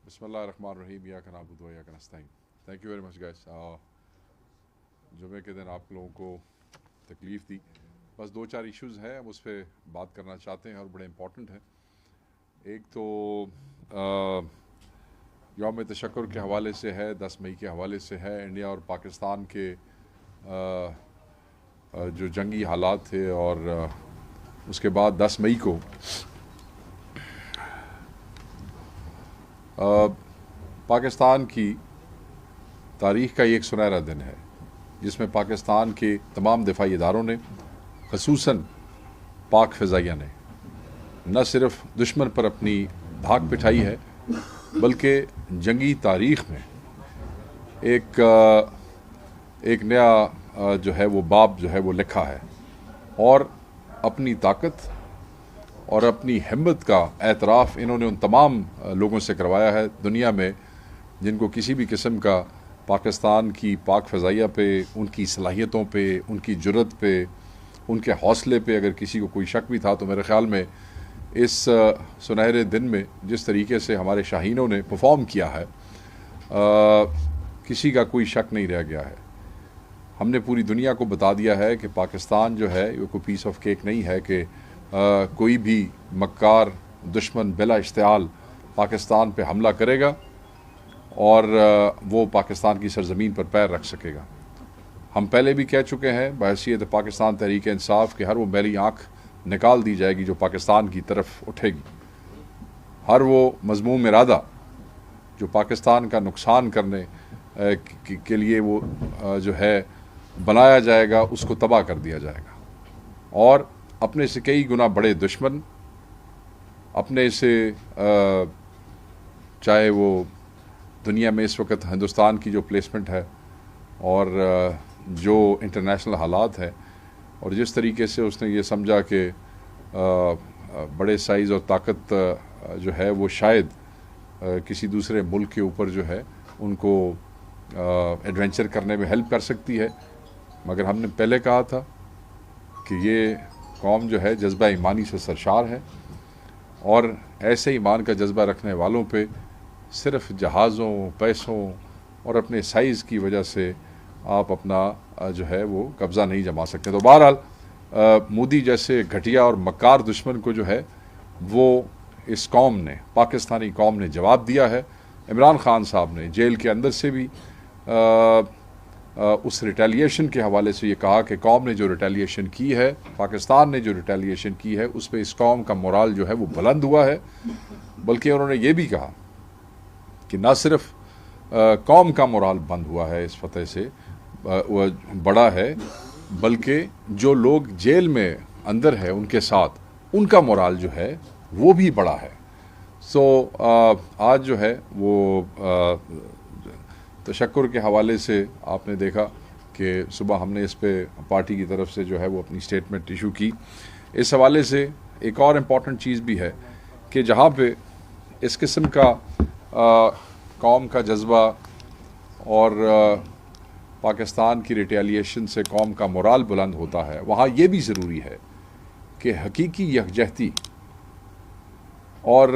बिस्मिल्लाहिर्रहमानिर्रहीम या का नाबुदु व इय्याका नस्तईन। Thank you very much guys. जुमे के दिन आप लोगों को तकलीफ़ दी, बस दो चार इश्यूज़ हैं, हम उस पर बात करना चाहते हैं और बड़े इम्पॉर्टेंट हैं। एक तो यौम तशक्कुर के हवाले से है, 10 मई के हवाले से है। इंडिया और पाकिस्तान के जो जंगी हालात थे और उसके बाद 10 मई को पाकिस्तान की तारीख़ का एक सुनहरा दिन है, जिसमें पाकिस्तान के तमाम दिफाई इदारों ने, ख़ुसूसन पाक फ़िज़ाइया ने, न सिर्फ दुश्मन पर अपनी धाक पिटाई है, बल्कि जंगी तारीख़ में एक नया जो है वो बाब जो है वो लिखा है और अपनी ताकत और अपनी हिम्मत का एतराफ़ इन्होंने उन तमाम लोगों से करवाया है दुनिया में जिनको किसी भी किस्म का पाकिस्तान की पाक फ़िज़ाइया पे, उनकी सलाहियतों पे, उनकी जुर्रत पे, उनके हौसले पे अगर किसी को कोई शक भी था, तो मेरे ख़्याल में इस सुनहरे दिन में जिस तरीके से हमारे शाहीनों ने परफॉर्म किया है, किसी का कोई शक नहीं रह गया है। हमने पूरी दुनिया को बता दिया है कि पाकिस्तान जो है ये कोई पीस ऑफ केक नहीं है कि कोई भी मक्कार दुश्मन बिला इश्तियाल पाकिस्तान पे हमला करेगा और वो पाकिस्तान की सरज़मीन पर पैर रख सकेगा। हम पहले भी कह चुके हैं बहैसियत पाकिस्तान तहरीक इंसाफ कि हर वो मैली आँख निकाल दी जाएगी जो पाकिस्तान की तरफ उठेगी। हर वो मज़मूम इरादा जो पाकिस्तान का नुकसान करने के लिए वो जो है बनाया जाएगा, उसको तबाह कर दिया जाएगा। और अपने से कई गुना बड़े दुश्मन, अपने से चाहे वो दुनिया में इस वक्त हिंदुस्तान की जो प्लेसमेंट है और जो इंटरनेशनल हालात है और जिस तरीके से उसने ये समझा कि बड़े साइज़ और ताकत जो है वो शायद किसी दूसरे मुल्क के ऊपर जो है उनको एडवेंचर करने में हेल्प कर सकती है। मगर हमने पहले कहा था कि ये कौम जो है जज्बा ईमानी से सरशार है और ऐसे ईमान का जज्बा रखने वालों पे सिर्फ जहाज़ों, पैसों और अपने साइज़ की वजह से आप अपना जो है वो कब्ज़ा नहीं जमा सकते। तो बहरहाल मोदी जैसे घटिया और मक्कार दुश्मन को जो है वो इस कौम ने, पाकिस्तानी कौम ने जवाब दिया है। इमरान ख़ान साहब ने जेल के अंदर से भी उस रिटेलिएशन के हवाले से ये कहा कि कौम ने जो रिटेलिएशन की है, पाकिस्तान ने जो रिटेलिएशन की है, उस पर इस कौम का मोराल जो है वो बुलंद हुआ है। बल्कि उन्होंने ये भी कहा कि न सिर्फ कौम का मोराल बंद हुआ है इस फतह से वह बड़ा है, बल्कि जो लोग जेल में अंदर है उनके साथ उनका मोराल जो है वो भी बड़ा है। आज जो है वो तशक्कुर के हवाले से आपने देखा कि सुबह हमने इस पे पार्टी की तरफ से जो है वो अपनी स्टेटमेंट इशू की। इस हवाले से एक और इम्पॉर्टेंट चीज़ भी है कि जहाँ पे इस किस्म का कौम का जज्बा और पाकिस्तान की रिटेलिएशन से कौम का मोराल बुलंद होता है, वहाँ ये भी ज़रूरी है कि हकीकी यकजहती और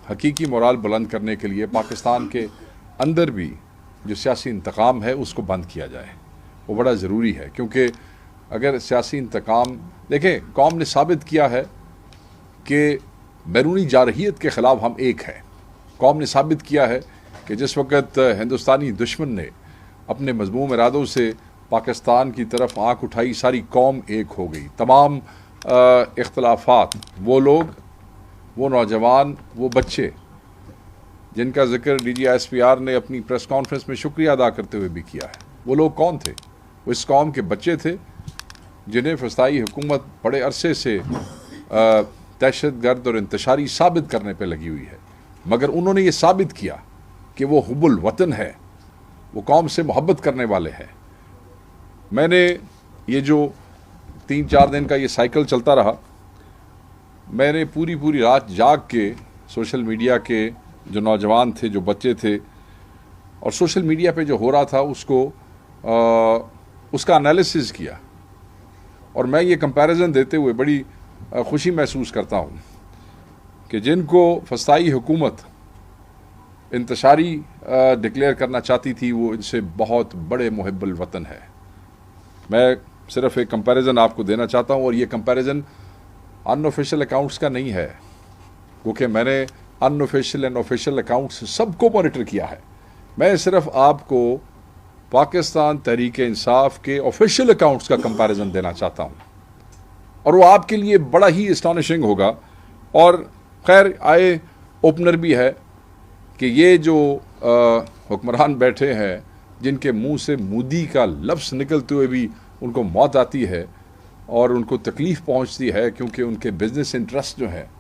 हकीकी मोराल बुलंद करने के लिए पाकिस्तान के अंदर भी जो सियासी इंतकाम है उसको बंद किया जाए। वो बड़ा ज़रूरी है, क्योंकि अगर सियासी इंतकाम, देखें, कौम ने साबित किया है कि बैरूनी जारहियत के ख़िलाफ़ हम एक हैं। कौम ने साबित किया है कि जिस वक़्त हिंदुस्तानी दुश्मन ने अपने मज़मूम इरादों से पाकिस्तान की तरफ आँख उठाई, सारी कौम एक हो गई। तमाम इख्तलाफात, वो लोग, वो नौजवान, वो बच्चे जिनका जिक्र DGISPR ने अपनी प्रेस कॉन्फ्रेंस में शुक्रिया अदा करते हुए भी किया है, वो लोग कौन थे? वो इस कौम के बच्चे थे जिन्हें फ़साई हुकूमत बड़े अरसे से दहशतगर्द और इंतशारी साबित करने पर लगी हुई है। मगर उन्होंने ये साबित किया कि वो हुब्बुल वतन है, वो कौम से मोहब्बत करने वाले हैं। मैंने ये जो 3-4 दिन का ये साइकिल चलता रहा, मैंने पूरी रात जाग के सोशल मीडिया के जो नौजवान थे, जो बच्चे थे, और सोशल मीडिया पे जो हो रहा था उसका एनालिसिस किया। और मैं ये कंपैरिजन देते हुए बड़ी खुशी महसूस करता हूँ कि जिनको फसाई हुकूमत इंतशारी डिक्लेयर करना चाहती थी, वो इनसे बहुत बड़े मुहिब्बुल वतन है। मैं सिर्फ एक कंपैरिजन आपको देना चाहता हूँ, और ये कंपैरिजन अनऑफिशियल अकाउंट्स का नहीं है, क्योंकि मैंने अनऑफिशियल एंड ऑफिशियल अकाउंट्स सबको मॉनिटर किया है। मैं सिर्फ आपको पाकिस्तान तहरीक इंसाफ के ऑफिशियल अकाउंट्स का कंपैरिजन देना चाहता हूँ, और वो आपके लिए बड़ा ही एस्टॉनिशिंग होगा। और खैर आए ओपनर भी है कि ये जो हुक्मरान बैठे हैं, जिनके मुंह से मोदी का लफ्ज़ निकलते हुए भी उनको मौत आती है और उनको तकलीफ़ पहुंचती है, क्योंकि उनके बिजनेस इंटरेस्ट जो हैं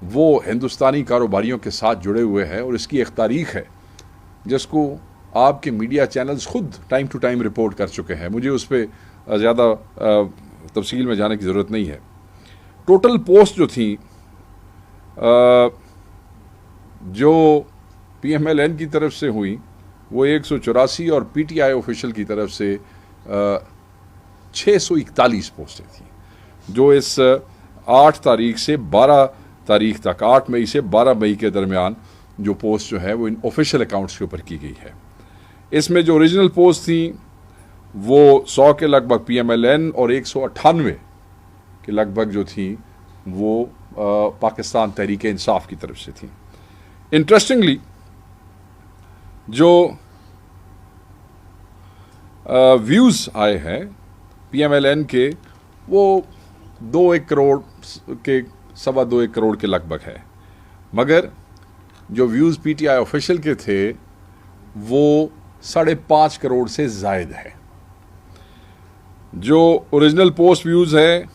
वो हिंदुस्तानी कारोबारियों के साथ जुड़े हुए हैं। और इसकी एक तारीख है जिसको आपके मीडिया चैनल्स खुद टाइम टू टाइम रिपोर्ट कर चुके हैं। मुझे उस पर ज़्यादा तफसील में जाने की ज़रूरत नहीं है। टोटल पोस्ट जो थी जो PMLN की तरफ से हुई वो 184 और PTI ऑफिशियल की तरफ से 641 पोस्टें थी, जो इस 8 तारीख से 12 तारीख तक, 8 मई से 12 मई के दरमियान जो पोस्ट जो है वो इन ऑफिशियल अकाउंट्स के ऊपर की गई है। इसमें जो ओरिजिनल पोस्ट थी वो 100 के लगभग PMLN और 198 के लगभग जो थी वो पाकिस्तान तहरीक इंसाफ की तरफ से थी। इंटरेस्टिंगली जो व्यूज़ आए हैं PMLN के वो 2-1 करोड़ के 2.25 करोड़ के लगभग है, मगर जो व्यूज़ PTI ऑफिशियल के थे वो 5.5 करोड़ से ज़ायद है। जो ओरिजिनल पोस्ट व्यूज़ है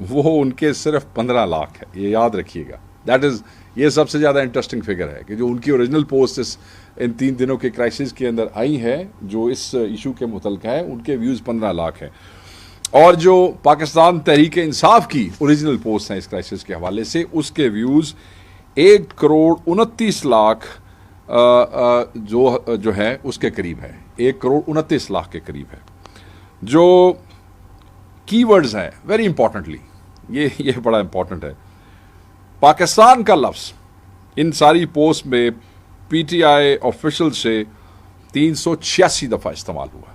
वो उनके सिर्फ 15 लाख है, ये याद रखिएगा। दैट इज़, ये सबसे ज़्यादा इंटरेस्टिंग फिगर है कि जो उनकी ओरिजिनल पोस्ट इन 3 दिनों के क्राइसिस के अंदर आई है जो इस इशू के मुतल्लिक़ है, उनके व्यूज़ 15 लाख हैं। और जो पाकिस्तान तहरीक इंसाफ की ओरिजिनल पोस्ट हैं इस क्राइसिस के हवाले से, उसके व्यूज़ 1 करोड़ 29 लाख जो है उसके करीब है, 1 करोड़ 29 लाख के करीब है। जो कीवर्ड्स हैं वेरी इंपॉर्टेंटली, ये बड़ा इंपॉर्टेंट है। पाकिस्तान का लफ्ज़ इन सारी पोस्ट में PTI ऑफिशियल से 386 दफ़ा इस्तेमाल हुआ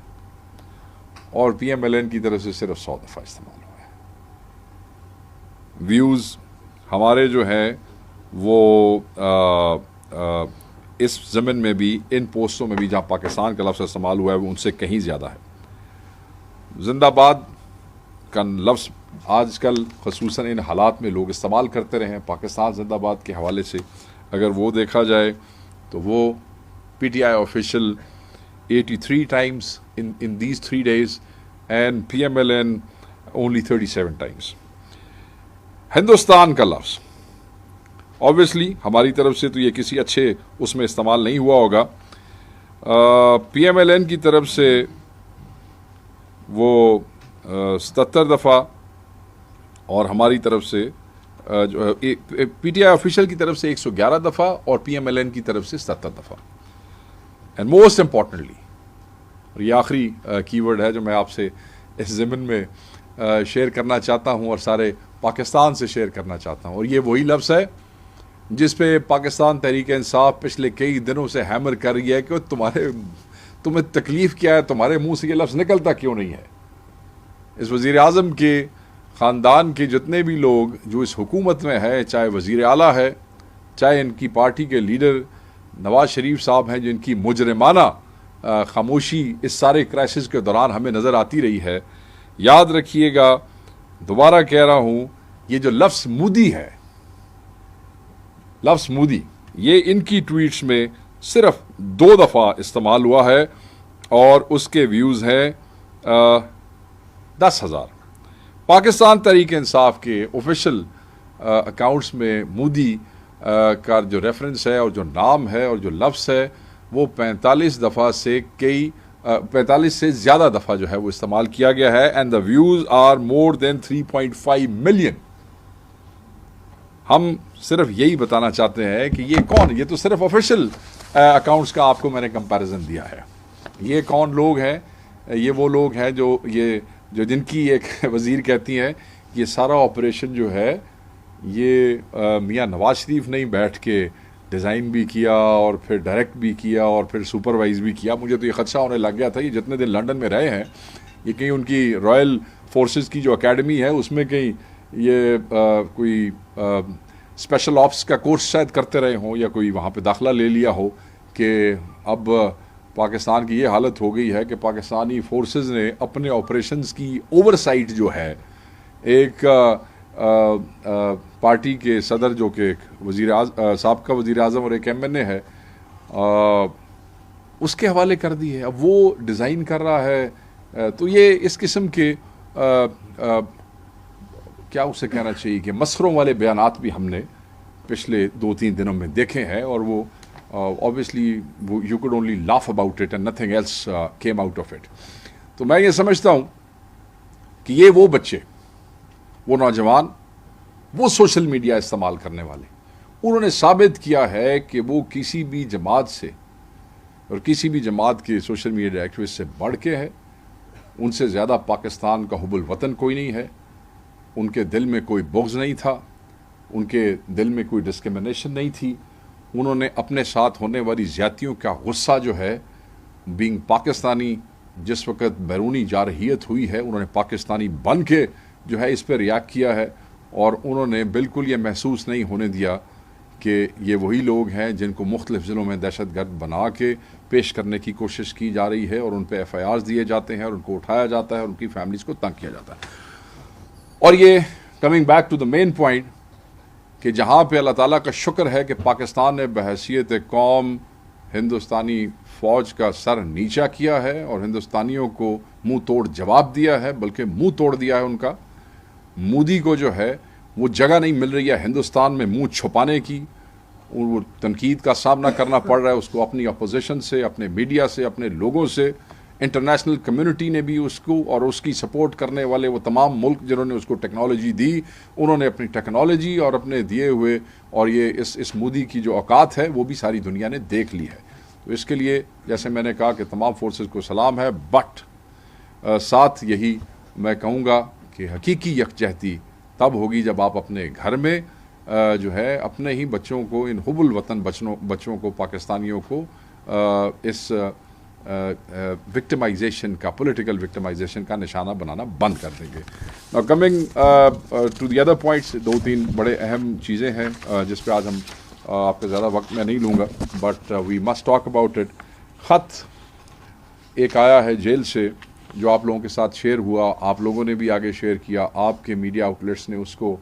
और PMLN की तरफ से सिर्फ 100 दफ़ा इस्तेमाल हुआ है। व्यूज़ हमारे जो हैं वो इस ज़मीन में भी, इन पोस्टों में भी जहाँ पाकिस्तान का लफ्ज़ इस्तेमाल हुआ है वो उनसे कहीं ज़्यादा है। जिंदाबाद का लफ्ज़ आजकल ख़ुसूसन इन हालात में लोग इस्तेमाल करते रहे हैं। पाकिस्तान जिंदाबाद के हवाले से अगर वो देखा जाए तो वो PTI official 83 times in these 3 days and PMLN only 37 times। Hindustan का लफ्ज़ ऑब्वियसली हमारी तरफ से तो ये किसी अच्छे उसमें इस्तेमाल नहीं हुआ होगा। PMLN की तरफ से वो 77 दफ़ा और हमारी तरफ से जो PTI ऑफिशियल की तरफ से 111 दफ़ा और PMLN की तरफ से 77 दफ़ा। एंड मोस्ट इम्पॉर्टेंटली, और ये आखिरी कीवर्ड है जो मैं आपसे इस ज़मीन में शेयर करना चाहता हूँ और सारे पाकिस्तान से शेयर करना चाहता हूँ, और ये वही लफ्ज़ है जिस पे पाकिस्तान तहरीक इंसाफ पिछले कई दिनों से हैमर कर रही है कि तुम्हें तकलीफ़ क्या है, तुम्हारे मुंह से ये लफ्ज़ निकलता क्यों नहीं है। इस वज़ीर आज़म के ख़ानदान के जितने भी लोग जो इस हुकूमत में है, चाहे वज़ीर आला है, चाहे इनकी पार्टी के लीडर नवाज़ शरीफ साहब हैं, जिनकी मुजरिमाना खामोशी इस सारे क्राइसिस के दौरान हमें नज़र आती रही है, याद रखिएगा, दोबारा कह रहा हूँ, ये जो लफ्ज़ मोदी है, लफ्ज़ मोदी, ये इनकी ट्वीट्स में सिर्फ 2 दफ़ा इस्तेमाल हुआ है और उसके व्यूज़ हैं 10,000। पाकिस्तान तहरीक इंसाफ के ऑफिशियल अकाउंट्स में मोदी का जो रेफरेंस है और जो नाम है और जो लफ्ज़ है वो 45 दफ़ा से 45 से ज़्यादा दफ़ा जो है वो इस्तेमाल किया गया है। And the views are more than 3.5 million. हम सिर्फ यही बताना चाहते हैं कि ये कौन, ये तो सिर्फ ऑफिशियल अकाउंट्स का आपको मैंने कंपैरिजन दिया है। ये कौन लोग हैं? ये वो लोग हैं जो जिनकी एक वज़ीर कहती हैं ये सारा ऑपरेशन जो है ये मियाँ नवाज शरीफ नहीं बैठ के डिज़ाइन भी किया और फिर डायरेक्ट भी किया और फिर सुपरवाइज भी किया। मुझे तो ये खदशा होने लग गया था ये जितने दिन लंदन में रहे हैं ये कहीं उनकी रॉयल फोर्सेस की जो एकेडमी है उसमें कहीं ये कोई स्पेशल ऑप्स का कोर्स शायद करते रहे हों या कोई वहाँ पे दाखिला ले लिया हो कि अब पाकिस्तान की ये हालत हो गई है कि पाकिस्तानी फोर्सेस ने अपने ऑपरेशंस की ओवरसाइट जो है एक पार्टी के सदर जो कि साबका वज़ीर आज़म और एक MNA है उसके हवाले कर दी है। अब वो डिज़ाइन कर रहा है तो ये इस किस्म के क्या उसे कहना चाहिए कि मसखरों वाले बयानात भी हमने पिछले 2-3 दिनों में देखे हैं और वो ऑब्वियसली वो you could only laugh about it and nothing else came out of it. तो मैं ये समझता हूँ कि ये वो बच्चे, वो नौजवान, वो सोशल मीडिया इस्तेमाल करने वाले, उन्होंने साबित किया है कि वो किसी भी जमात से और किसी भी जमात के सोशल मीडिया एक्टिविस्ट से बढ़ के है। उनसे ज़्यादा पाकिस्तान का हुब्बुल वतन कोई नहीं है। उनके दिल में कोई बुग़्ज़ नहीं था, उनके दिल में कोई डिस्क्रिमिनेशन नहीं थी। उन्होंने अपने साथ होने वाली ज़्यादतियों का गुस्सा जो है बीइंग पाकिस्तानी, जिस वक़्त बैरूनी जारहियत हुई है उन्होंने पाकिस्तानी बन के जो है इस पर रिएक्ट किया है और उन्होंने बिल्कुल ये महसूस नहीं होने दिया कि ये वही लोग हैं जिनको मुख्तलिफ़ ज़िलों में दहशतगर्द बना के पेश करने की कोशिश की जा रही है और उन पर FIRs दिए जाते हैं और उनको उठाया जाता है और उनकी फैमिलीज़ को तंग किया जाता है। और ये coming back to the main point कि जहाँ पे अल्लाह ताला का शुक्र है कि पाकिस्तान ने बहैसियत कौम हिंदुस्तानी फ़ौज का सर नीचा किया है और हिंदुस्तानियों को मुंह तोड़ जवाब दिया है, बल्कि मुंह तोड़ दिया है उनका। मोदी को जो है वो जगह नहीं मिल रही है हिंदुस्तान में मुंह छुपाने की, वो तनकीद का सामना करना पड़ रहा है उसको अपनी अपोजिशन से, अपने मीडिया से, अपने लोगों से। इंटरनेशनल कम्युनिटी ने भी उसको और उसकी सपोर्ट करने वाले वो तमाम मुल्क जिन्होंने उसको टेक्नोलॉजी दी, उन्होंने अपनी टेक्नोलॉजी और अपने दिए हुए और ये इस मोदी की जो औकात है वो भी सारी दुनिया ने देख ली है। तो इसके लिए जैसे मैंने कहा कि तमाम फोर्सेस को सलाम है, बट साथ यही मैं कहूँगा कि हकीकी यकजहती तब होगी जब आप अपने घर में जो है अपने ही बच्चों को, इन हुब्बुल वतन बच्चों को, पाकिस्तानियों को इस विक्टिमाइजेशन का, पॉलिटिकल विक्टिमाइजेशन का निशाना बनाना बंद कर देंगे। Now coming to the other points, 2-3 बड़े अहम चीज़ें हैं जिस पे आज हम आपका ज़्यादा वक्त मैं नहीं लूँगा, but we must talk about it. ख़त एक आया है जेल से जो आप लोगों के साथ शेयर हुआ, आप लोगों ने भी आगे शेयर किया, आपके मीडिया आउटलेट्स ने उसको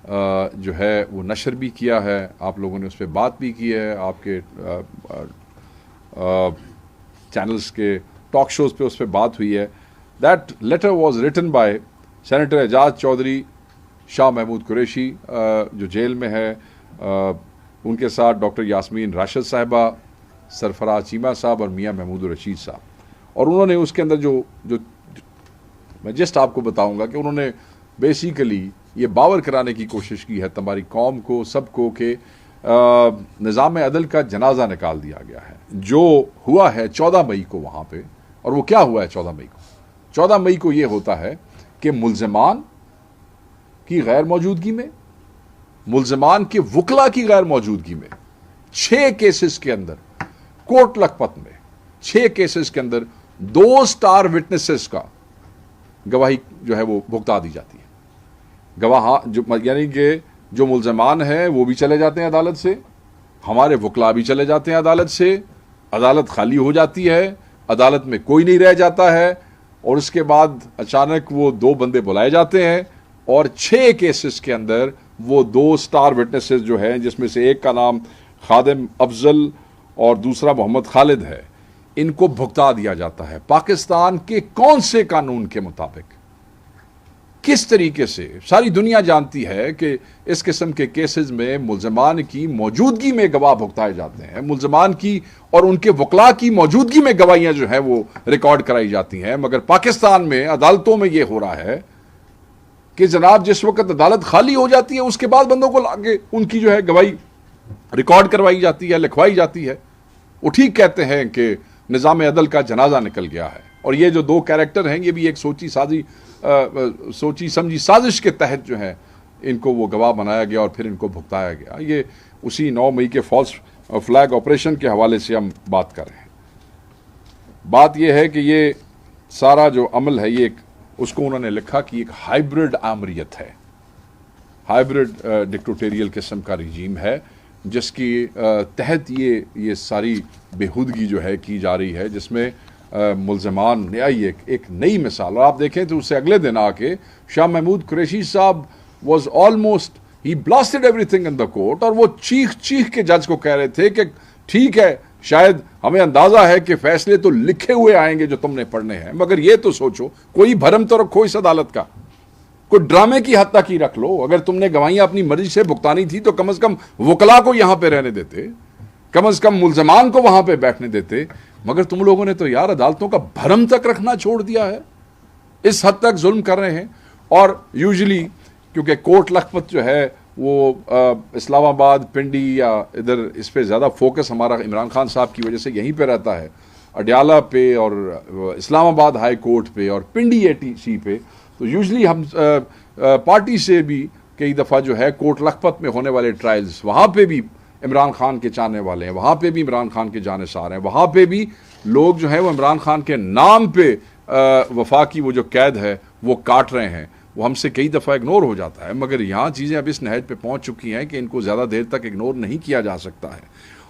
जो है वो नशर भी किया है, आप लोगों ने उस पर बात भी की है, आपके चैनल्स के टॉक शोज़ पे उस पर बात हुई है। That letter was written by senator Ejaz Chaudhry, Shah Mahmood Qureshi जो जेल में है, उनके साथ डॉक्टर यास्मीन राशिद साहिबा, सरफराज चीमा साहब और मियाँ महमूद रशीद साहब। और उन्होंने उसके अंदर जो मैं जस्ट आपको बताऊंगा कि उन्होंने बेसिकली ये बावर कराने की कोशिश की है तुम्हारी कौम को, सबको, कि निज़ाम अदल का जनाजा निकाल दिया गया है जो हुआ है 14 मई को वहाँ पे। और वो क्या हुआ है 14 मई को? 14 मई को ये होता है कि मुल्ज़िमान की गैर मौजूदगी में, मुल्ज़िमान के वकला की गैर मौजूदगी में 6 केसेस के अंदर कोट लखपत में 6 केसेस के अंदर 2 स्टार विटनेसेस का गवाही जो है वो भुगता दी जाती है। गवाह जो यानी कि जो मुल्ज़िमान हैं वो भी चले जाते हैं अदालत से, हमारे वकला भी चले जाते हैं अदालत से, अदालत खाली हो जाती है, अदालत में कोई नहीं रह जाता है। और उसके बाद अचानक वो 2 बंदे बुलाए जाते हैं और 6 केसेस के अंदर वो 2 स्टार विटनेसेस जो हैं, जिसमें से एक का नाम खादिम अफजल और दूसरा मोहम्मद खालिद है, इनको भुगता दिया जाता है। पाकिस्तान के कौन से कानून के मुताबिक, किस तरीके से? सारी दुनिया जानती है कि इस किस्म के केसेस में मुल्ज़िमान की मौजूदगी में गवाह भुगताए जाते हैं, मुल्ज़िमान की और उनके वकला की मौजूदगी में गवाहियां जो है वो रिकॉर्ड कराई जाती हैं। मगर पाकिस्तान में अदालतों में ये हो रहा है कि जनाब जिस वक्त अदालत खाली हो जाती है उसके बाद बंदों को लाके उनकी जो है गवाही रिकॉर्ड करवाई जाती है, लिखवाई जाती है। वो ठीक कहते हैं कि निज़ाम अदल का जनाजा निकल गया है। और ये जो 2 कैरेक्टर हैं ये भी एक सोची समझी साजिश के तहत जो है इनको वो गवाह बनाया गया और फिर इनको भुगताया गया। ये उसी 9 मई के फॉल्स फ्लैग ऑपरेशन के हवाले से हम बात कर रहे हैं। बात यह है कि ये सारा जो अमल है ये उसको उन्होंने लिखा कि एक हाइब्रिड आमरीत है, हाइब्रिड डिक्टेटोरियल किस्म का रिजीम है, जिसकी तहत ये सारी बेहूदगी जो है की जा रही है, जिसमें मुल्ज़मान एक नई मिसाल। और आप देखें तो उससे अगले दिन आके शाह महमूद कुरैशी साहब was almost he blasted everything in the court, और वो चीख चीख के जज को कह रहे थे कि ठीक है, शायद हमें अंदाजा है कि फैसले तो लिखे हुए आएंगे जो तुमने पढ़ने हैं, मगर ये तो सोचो, कोई भरम तो रखो इस अदालत का, कोई ड्रामे की हद तक ही रख लो। अगर तुमने गवाहियां अपनी मर्जी से भुगतानी थी तो कम से कम वकला को यहां पे रहने देते, कम से कम मुल्जमान को वहां पे बैठने देते, मगर तुम लोगों ने तो यार अदालतों का भरम तक रखना छोड़ दिया है। इस हद तक जुल्म कर रहे हैं। और यूजुअली क्योंकि कोट लखपत जो है वो इस्लामाबाद, पिंडी या इधर इस पे ज़्यादा फोकस हमारा इमरान खान साहब की वजह से यहीं पे रहता है, अडयाला पे और इस्लामाबाद हाई कोर्ट पे और पिंडी एटीसी पे। तो यूजुअली हम पार्टी से भी कई दफ़ा जो है कोट लखपत में होने वाले ट्रायल्स, वहाँ पे भी इमरान खान के चाहने वाले हैं, वहाँ पे भी इमरान खान के जानेसार हैं, वहाँ पे भी लोग जो हैं वो इमरान खान के नाम पे वफा की वो जो कैद है वो काट रहे हैं। वो हमसे कई दफ़ा इग्नोर हो जाता है, मगर यहाँ चीज़ें अब इस नहज पे पहुँच चुकी हैं कि इनको ज़्यादा देर तक इग्नोर नहीं किया जा सकता है।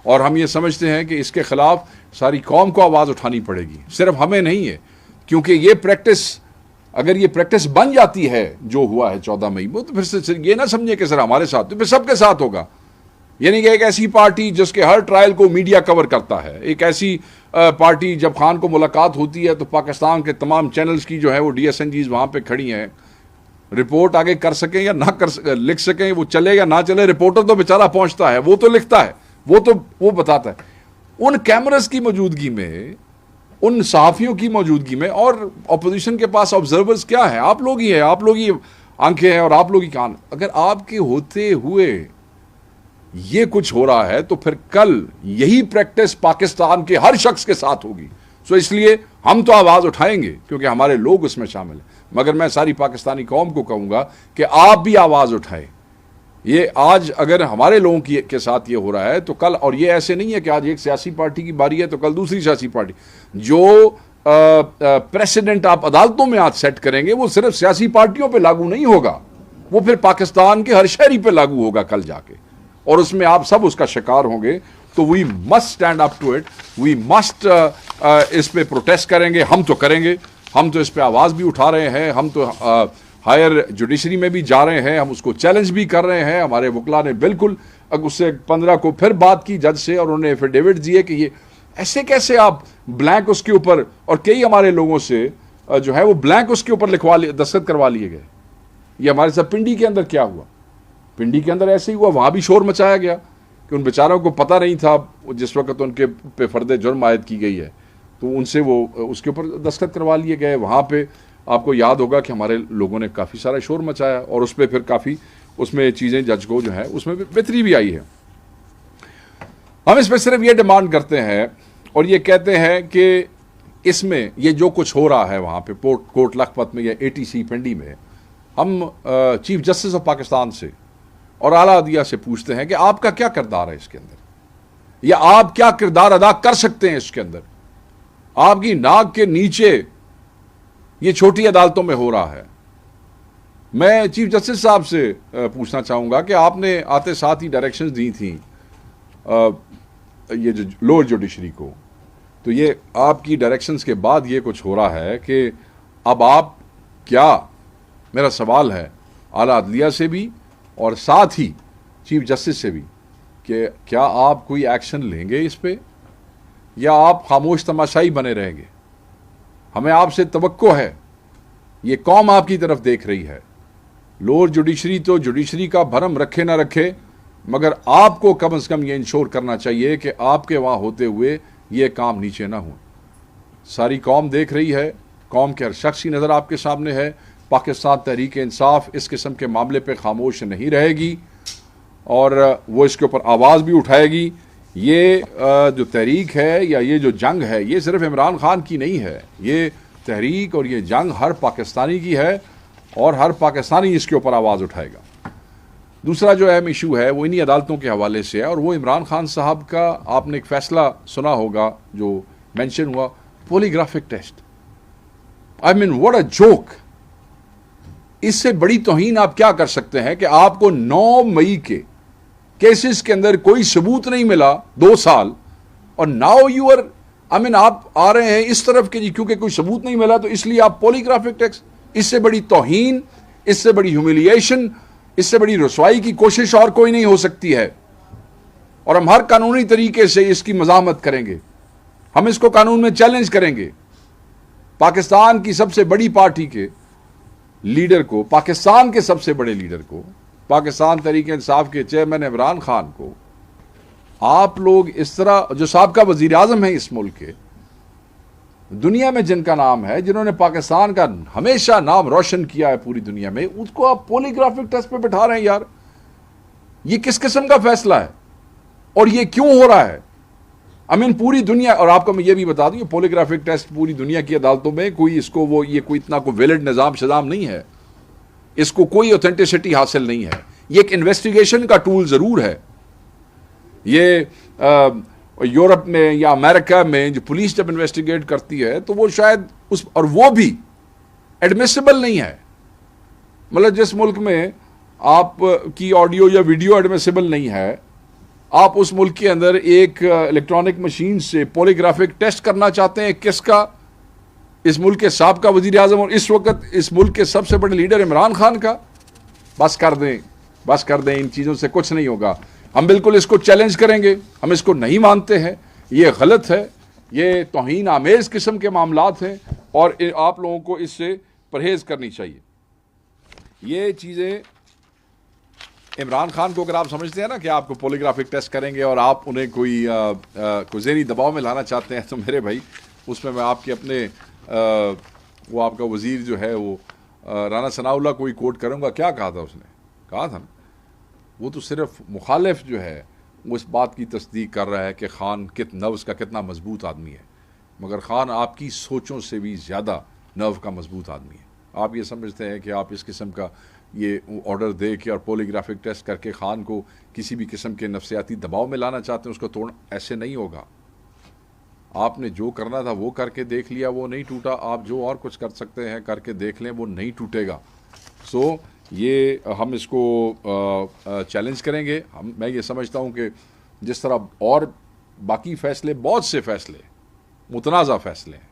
और हम ये समझते हैं कि इसके ख़िलाफ़ सारी कौम को आवाज़ उठानी पड़ेगी, सिर्फ हमें नहीं है, क्योंकि ये प्रैक्टिस, अगर ये प्रैक्टिस बन जाती है जो हुआ है 14 मई में, तो फिर ये ना समझे कि सर हमारे साथ, तो फिर सबके साथ होगा। यानी कि एक ऐसी पार्टी जिसके हर ट्रायल को मीडिया कवर करता है, एक ऐसी पार्टी जब खान को मुलाकात होती है तो पाकिस्तान के तमाम चैनल्स की जो है वो DSNGs वहाँ पे खड़ी हैं, रिपोर्ट आगे कर सकें या ना कर लिख सकें, वो चले या ना चले, रिपोर्टर तो बेचारा पहुंचता है, वो तो लिखता है, वो बताता है। उन कैमरास की मौजूदगी में, उन सहाफ़ियों की मौजूदगी में, और अपोजिशन के पास ऑब्जर्वर्स क्या है? आप लोग ही हैं, आप लोग ही आंखें हैं और आप लोग ही कान। अगर आपके होते हुए ये कुछ हो रहा है तो फिर कल यही प्रैक्टिस पाकिस्तान के हर शख्स के साथ होगी। सो इसलिए हम तो आवाज़ उठाएंगे क्योंकि हमारे लोग उसमें शामिल हैं, मगर मैं सारी पाकिस्तानी कौम को कहूँगा कि आप भी आवाज़ उठाएं। ये आज अगर हमारे लोगों के साथ ये हो रहा है तो कल, और ये ऐसे नहीं है कि आज एक सियासी पार्टी की बारी है तो कल दूसरी सियासी पार्टी, जो प्रेसिडेंट आप अदालतों में आज सेट करेंगे वो सिर्फ सियासी पार्टियों पे लागू नहीं होगा, वो फिर पाकिस्तान के हर शहरी पे लागू होगा कल जाके, और उसमें आप सब उसका शिकार होंगे। तो we must stand up to it, we must इस पे प्रोटेस्ट करेंगे, हम तो करेंगे, हम तो इस पे आवाज़ भी उठा रहे हैं, हम तो हायर जुडिशरी में भी जा रहे हैं, हम उसको चैलेंज भी कर रहे हैं। हमारे वकला ने बिल्कुल उससे 15 को फिर बात की जज से, और उन्होंने एफिडेविट दिए कि ये ऐसे कैसे आप ब्लैंक उसके ऊपर, और कई हमारे लोगों से जो है वो ब्लैंक उसके ऊपर लिखवा लिए, दस्तखत करवा लिए गए। ये हमारे साथ पिंडी के अंदर क्या हुआ, पिंडी के अंदर ऐसे ही हुआ, वहाँ भी शोर मचाया गया कि उन बेचारों को पता नहीं था जिस वक्त उनके पे फर्द जुर्म आयद की गई है, तो उनसे वो उसके ऊपर दस्तखत करवा लिए गए। वहाँ पे आपको याद होगा कि हमारे लोगों ने काफ़ी सारा शोर मचाया, और उस पर फिर काफ़ी उसमें चीज़ें जज को जो है उसमें बेहतरी भी आई है। हम इस पर सिर्फ ये डिमांड करते हैं और ये कहते हैं कि इसमें ये जो कुछ हो रहा है वहाँ पे कोट लखपत में या ATC पिंडी में, हम चीफ जस्टिस ऑफ पाकिस्तान से और आला अदलिया से पूछते हैं कि आपका क्या किरदार है इसके अंदर, या आप क्या किरदार अदा कर सकते हैं इसके अंदर। आपकी नाक के नीचे ये छोटी अदालतों में हो रहा है। मैं चीफ जस्टिस साहब से पूछना चाहूँगा कि आपने आते साथ ही डायरेक्शंस दी थी ये जो लोअर जुडिशरी को, तो ये आपकी डायरेक्शंस के बाद ये कुछ हो रहा है कि अब आप क्या, मेरा सवाल है आला अदलिया से भी और साथ ही चीफ जस्टिस से भी कि क्या आप कोई एक्शन लेंगे इस पे, या आप खामोश तमाशाई बने रहेंगे। हमें आपसे तवक्को है, ये कौम आपकी तरफ देख रही है। लोअर जुडिशरी तो जुडिशरी का भरम रखे ना रखे, मगर आपको कम से कम ये इंश्योर करना चाहिए कि आपके वहाँ होते हुए ये काम नीचे ना हो। सारी कौम देख रही है, कौम के हर शख्स की नज़र आपके सामने है। पाकिस्तान तहरीक इंसाफ इस किस्म के मामले पे खामोश नहीं रहेगी और वो इसके ऊपर आवाज़ भी उठाएगी। ये जो तहरीक है या ये जो जंग है, ये सिर्फ इमरान खान की नहीं है, ये तहरीक और ये जंग हर पाकिस्तानी की है और हर पाकिस्तानी इसके ऊपर आवाज़ उठाएगा। दूसरा जो अहम इशू है वो इन्हीं अदालतों के हवाले से है, और वो इमरान खान साहब का आपने एक फैसला सुना होगा जो मेंशन हुआ, polygraphic test. I mean what a joke. इससे बड़ी तौहीन आप क्या कर सकते हैं कि आपको 9 मई के केसेस के अंदर कोई सबूत नहीं मिला 2 साल, और now you are I mean आप आ रहे हैं इस तरफ के जी क्योंकि कोई सबूत नहीं मिला तो इसलिए आप पॉलीग्राफिक टेस्ट। इससे बड़ी तौहीन, इससे बड़ी ह्यूमिलिएशन, इससे बड़ी रसवाई की कोशिश और कोई नहीं हो सकती है। और हम हर कानूनी तरीके से इसकी मज़ामत करेंगे, हम इसको कानून में चैलेंज करेंगे। पाकिस्तान की सबसे बड़ी पार्टी के लीडर को, पाकिस्तान के सबसे बड़े लीडर को, पाकिस्तान तहरीक इंसाफ के चेयरमैन इमरान खान को आप लोग इस तरह, जो साबका वजीर आजम है इस मुल्क के, दुनिया में जिनका नाम है, जिन्होंने पाकिस्तान का हमेशा नाम रोशन किया है पूरी दुनिया में, उसको आप पॉलीग्राफिक टेस्ट पे बिठा रहे हैं यार। ये किस किस्म का फैसला है और ये क्यों हो रहा है? आई मीन पूरी दुनिया, और आपको मैं ये भी बता दूं, ये पॉलीग्राफिक टेस्ट पूरी दुनिया की अदालतों में कोई इसको वो ये कोई इतना कोई वैलिड निज़ाम शज़ाम नहीं है, इसको कोई ऑथेंटिसिटी हासिल नहीं है। ये एक इन्वेस्टिगेशन का टूल ज़रूर है। ये यूरोप में या अमेरिका में जो पुलिस जब इन्वेस्टिगेट करती है तो वो शायद उस, और वो भी एडमिसिबल नहीं है। मतलब जिस मुल्क में आप की ऑडियो या वीडियो एडमिसिबल नहीं है, आप उस मुल्क के अंदर एक इलेक्ट्रॉनिक मशीन से पॉलीग्राफिक टेस्ट करना चाहते हैं। किसका? इस मुल्क के साबका वजीर आजम और इस वक्त इस मुल्क के सबसे बड़े लीडर इमरान खान का। बस कर दें, बस कर दें, इन चीज़ों से कुछ नहीं होगा। हम बिल्कुल इसको चैलेंज करेंगे, हम इसको नहीं मानते हैं, ये गलत है, ये तौहीन आमेज किस्म के मामलात हैं और आप लोगों को इससे परहेज़ करनी चाहिए। ये चीज़ें इमरान खान को अगर आप समझते हैं ना कि आपको पॉलीग्राफिक टेस्ट करेंगे और आप उन्हें कोई ज़हनी दबाव में लाना चाहते हैं, तो मेरे भाई उसमें मैं आपके अपने वो आपका वज़ीर जो है वो राना सनाउल्लाह को ही कोट करूँगा। क्या कहा था उसने? कहा था ना, वो तो सिर्फ मुखालिफ जो है वो इस बात की तस्दीक कर रहा है कि खान नव्ज़ का कितना मजबूत आदमी है, मगर खान आपकी सोचों से भी ज़्यादा नर्व का मजबूत आदमी है। आप ये समझते हैं कि आप इस किस्म का ये ऑर्डर दे के और पॉलीग्राफिक टेस्ट करके खान को किसी भी किस्म के नफसियाती दबाव में लाना चाहते हैं, उसको तोड़ना ऐसे नहीं होगा। आपने जो करना था वो करके देख लिया, वो नहीं टूटा। आप जो और कुछ कर सकते हैं करके देख लें, वो नहीं टूटेगा। सो ये हम इसको चैलेंज करेंगे। मैं ये समझता हूँ कि जिस तरह और बाकी फ़ैसले, बहुत से फ़ैसले मुतनाज़ा फ़ैसले हैं,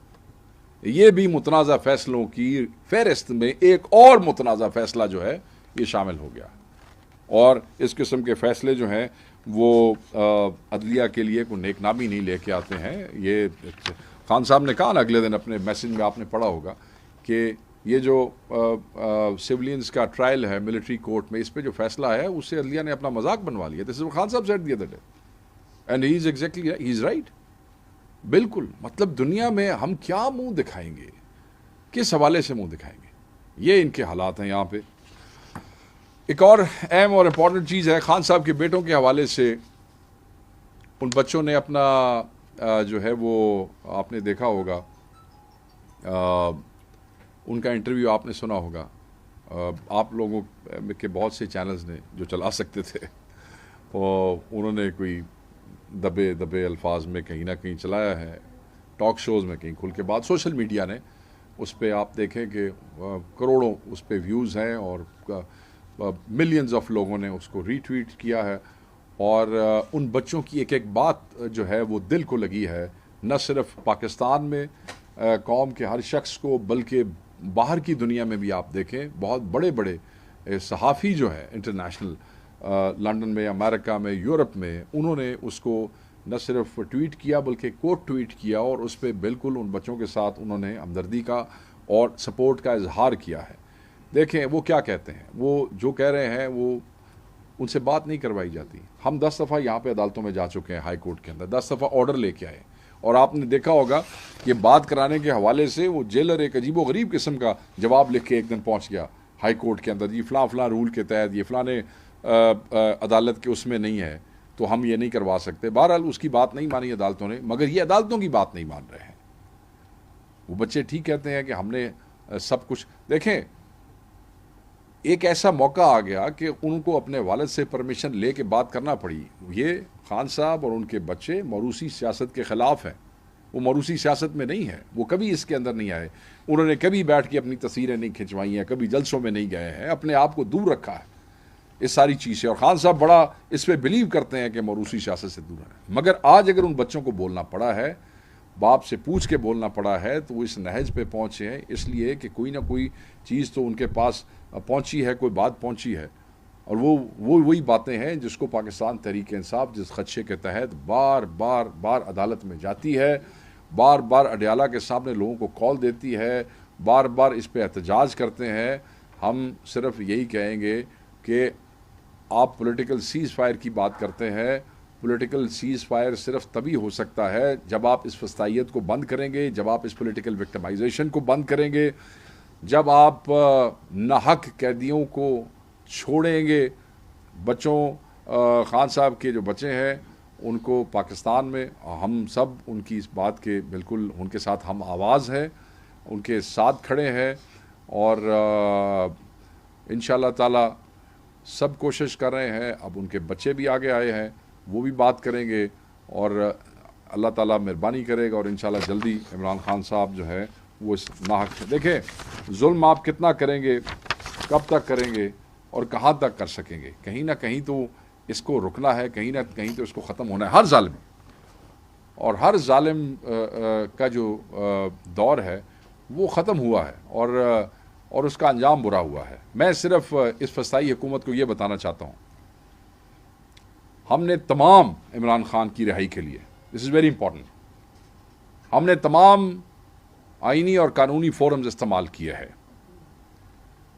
ये भी मुतनाज़ा फ़ैसलों की फ़हरिस्त में एक और मुतनाज़ा फ़ैसला जो है ये शामिल हो गया। और इस किस्म के फ़ैसले जो हैं वो अदलिया के लिए कोई नेकनामी नहीं लेके आते हैं। ये खान साहब ने कहा ना अगले दिन अपने मैसेज में, आपने पढ़ा होगा कि ये जो सिविलियंस का ट्रायल है मिलिट्री कोर्ट में, इस पे जो फैसला है उससे अदलिया ने अपना मजाक बनवा लिया। दिस इज खान साहब said the other day and he is exactly, he is right. बिल्कुल, मतलब दुनिया में हम क्या मुंह दिखाएंगे, किस हवाले से मुंह दिखाएंगे, ये इनके हालात हैं यहाँ पे। एक और अहम और इम्पॉर्टेंट चीज़ है, खान साहब के बेटों के हवाले से उन बच्चों ने अपना जो है वो आपने देखा होगा, उनका इंटरव्यू आपने सुना होगा। आप लोगों के बहुत से चैनल्स ने जो चला सकते थे और उन्होंने कोई दबे दबे अल्फाज में कहीं ना कहीं चलाया है, टॉक शोज़ में कहीं खुल के बात, सोशल मीडिया ने उस पर आप देखें कि करोड़ों उस पर व्यूज़ हैं और मिलियंस ऑफ लोगों ने उसको रीट्वीट किया है। और उन बच्चों की एक एक बात जो है वो दिल को लगी है, न सिर्फ पाकिस्तान में कौम के हर शख्स को, बल्कि बाहर की दुनिया में भी आप देखें बहुत बड़े बड़े सहाफ़ी जो हैं इंटरनेशनल, लंदन में, अमेरिका में, यूरोप में, उन्होंने उसको न सिर्फ ट्वीट किया बल्कि कोट ट्वीट किया और उस पर बिल्कुल उन बच्चों के साथ उन्होंने हमदर्दी का और सपोर्ट का इजहार किया है। देखें वो क्या कहते हैं, वो जो कह रहे हैं वो उनसे बात नहीं करवाई जाती। हम 10 दफ़ा यहाँ पे अदालतों में जा चुके हैं, हाई कोर्ट के अंदर 10 दफ़ा ऑर्डर लेके आए और आपने देखा होगा कि बात कराने के हवाले से वो जेलर एक अजीबो गरीब किस्म का जवाब लिख के एक दिन पहुँच गया हाई कोर्ट के अंदर, जी फ़लाँ रूल के तहत ये फ़लाने अदालत के उसमें नहीं है तो हम ये नहीं करवा सकते। बहरहाल उसकी बात नहीं मानी अदालतों ने, मगर ये अदालतों की बात नहीं मान रहे हैं। वो बच्चे ठीक कहते हैं कि हमने सब कुछ, देखें एक ऐसा मौका आ गया कि उनको अपने वालिद से परमिशन ले के बात करना पड़ी। ये खान साहब और उनके बच्चे मौरूसी सियासत के ख़िलाफ़ हैं, वो मौरूसी सियासत में नहीं है, वो कभी इसके अंदर नहीं आए, उन्होंने कभी बैठ के अपनी तस्वीरें नहीं खिंचवाई हैं, कभी जलसों में नहीं गए हैं, अपने आप को दूर रखा है इस सारी चीज़ से। और खान साहब बड़ा इस पर बिलीव करते हैं कि मौरूसी सियासत से दूर है। मगर आज अगर उन बच्चों को बोलना पड़ा है, बाप से पूछ के बोलना पड़ा है, तो वो इस नहज पे पहुँचे हैं इसलिए कि कोई ना कोई चीज़ तो उनके पास पहुँची है, कोई बात पहुँची है। और वो वही बातें हैं जिसको पाकिस्तान तहरीक इंसाफ जिस खदशे के तहत बार बार अदालत में जाती है, बार बार अडयाला के सामने लोगों को कॉल देती है, बार बार इस पर एहतजाज करते हैं। हम सिर्फ यही कहेंगे कि आप पॉलिटिकल सीज़ फायर की बात करते हैं, पॉलिटिकल सीज़ फायर सिर्फ तभी हो सकता है जब आप इस फस्तायत को बंद करेंगे, जब आप इस पॉलिटिकल विक्टिमाइजेशन को बंद करेंगे, जब आप नाहक कैदियों को छोड़ेंगे। बच्चों खान साहब के जो बच्चे हैं उनको पाकिस्तान में, हम सब उनकी इस बात के बिल्कुल उनके साथ हम आवाज़ है, उनके साथ खड़े हैं और इंशाअल्लाह ताला सब कोशिश कर रहे हैं। अब उनके बच्चे भी आगे आए हैं, वो भी बात करेंगे और अल्लाह ताला मेहरबानी करेगा और इंशाअल्लाह जल्दी इमरान खान साहब जो है वो इस नाहक, देखें जुल्म आप कितना करेंगे, कब तक करेंगे और कहाँ तक कर सकेंगे। कहीं ना कहीं तो इसको रुकना है, कहीं ना कहीं तो इसको ख़त्म होना है। हर जालिम और हर जालिम का जो दौर है वो ख़त्म हुआ है और उसका अंजाम बुरा हुआ है। मैं सिर्फ इस फसाई हुकूमत को ये बताना चाहता हूँ, हमने तमाम इमरान खान की रिहाई के लिए, दिस इज़ वेरी इंपॉर्टेंट, हमने तमाम आइनी और कानूनी फोरम्स इस्तेमाल किए हैं।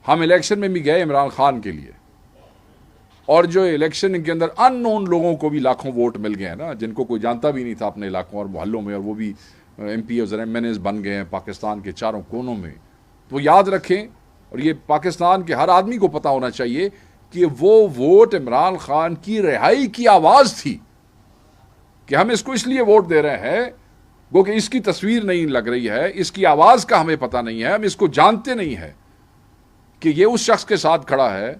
हम इलेक्शन में भी गए इमरान खान के लिए, और जो इलेक्शन के अंदर अननोन लोगों को भी लाखों वोट मिल गए हैं ना, जिनको कोई जानता भी नहीं था अपने इलाकों और मोहल्लों में, और वो भी MP और MNAs बन गए हैं पाकिस्तान के चारों कोनों में। तो याद रखें, और ये पाकिस्तान के हर आदमी को पता होना चाहिए कि वो वोट इमरान खान की रिहाई की आवाज़ थी, कि हम इसको इसलिए वोट दे रहे हैं क्योंकि इसकी तस्वीर नहीं लग रही है, इसकी आवाज़ का हमें पता नहीं है, हम इसको जानते नहीं है कि ये उस शख्स के साथ खड़ा है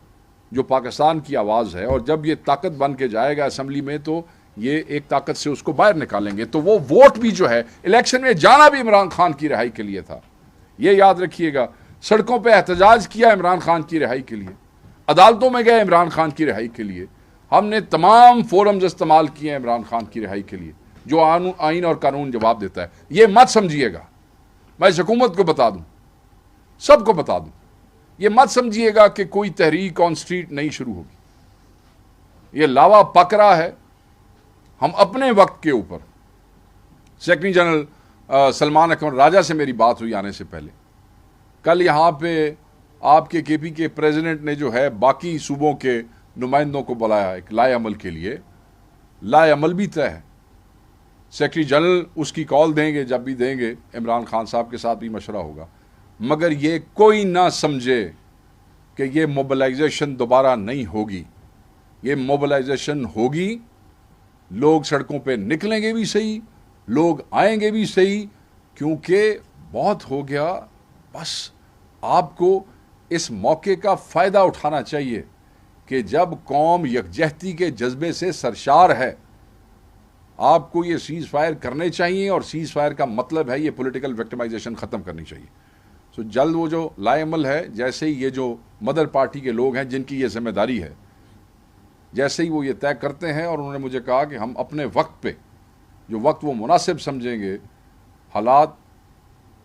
जो पाकिस्तान की आवाज़ है, और जब ये ताकत बन के जाएगा असेंबली में तो ये एक ताकत से उसको बाहर निकालेंगे। तो वो वोट भी जो है, इलेक्शन में जाना भी इमरान खान की रिहाई के लिए था, ये याद रखिएगा। सड़कों पे एहतजाज किया इमरान खान की रिहाई के लिए, अदालतों में गए इमरान खान की रिहाई के लिए, हमने तमाम फोरम्स इस्तेमाल किए हैं इमरान खान की रिहाई के लिए, जो आइन और कानून जवाब देता है। ये मत समझिएगा, मैं इस हुकूमत को बता दूं, सबको बता दूं, ये मत समझिएगा कि कोई तहरीक ऑन स्ट्रीट नहीं शुरू होगी। ये लावा पक रहा है। हम अपने वक्त के ऊपर, सेक्रेटरी जनरल सलमान अकबर राजा से मेरी बात हुई आने से पहले, कल यहाँ पे आपके KP के प्रेसिडेंट ने जो है बाकी सूबों के नुमाइंदों को बुलाया एक लाए अमल के लिए। लाए अमल भी तय है, सेक्रेटरी जनरल उसकी कॉल देंगे, जब भी देंगे इमरान खान साहब के साथ भी मशवरा होगा। मगर ये कोई ना समझे कि ये मोबिलाइजेशन दोबारा नहीं होगी, ये मोबिलाइजेशन होगी। लोग सड़कों पे निकलेंगे भी सही, लोग आएंगे भी सही, क्योंकि बहुत हो गया। बस आपको इस मौके का फ़ायदा उठाना चाहिए कि जब कौम यकजहती के जज्बे से सरशार है, आपको ये सीज़ फायर करने चाहिए, और सीज़ फायर का मतलब है ये पॉलिटिकल विक्टिमाइजेशन ख़त्म करनी चाहिए। सो जल्द वो जो लाएमल है, जैसे ही ये जो मदर पार्टी के लोग हैं जिनकी ये जिम्मेदारी है, जैसे ही वो ये तय करते हैं, और उन्होंने मुझे कहा कि हम अपने वक्त पे, जो वक्त वो मुनासिब समझेंगे, हालात